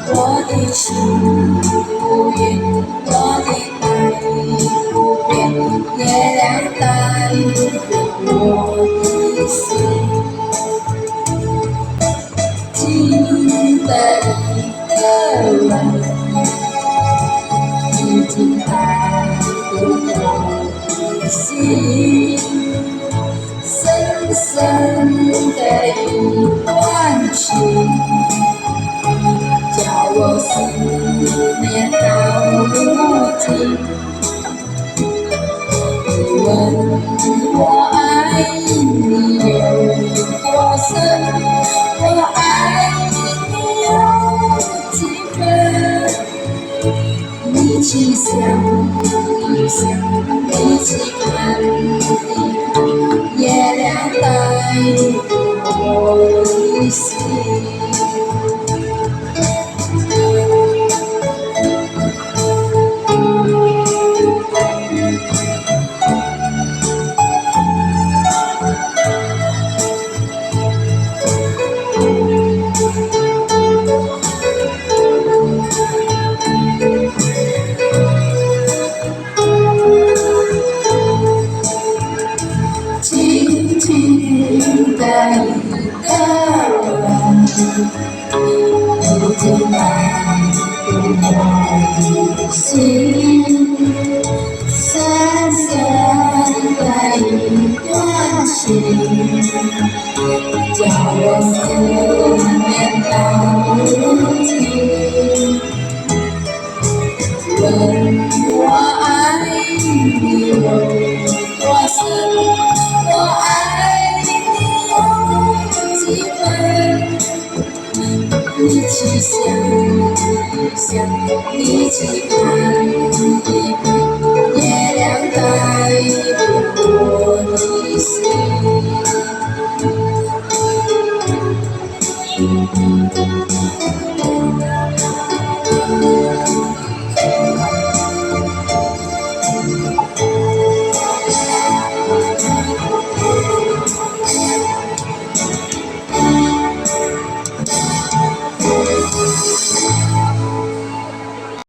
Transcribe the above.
我的心不语，我的爱不变，月亮代表我的心。近的一个人，已经爱入我的心，深深的一段情。叫我思念到如今。你问我爱你有多深，我爱你有几分？一起想一想，一起看一看，月亮代表我的心。轻轻的一个人，已经埋入我的心，深深的一段情，叫我思念到如今。问我爱你有多深，我爱你有几分？一起想一想，一起看一看。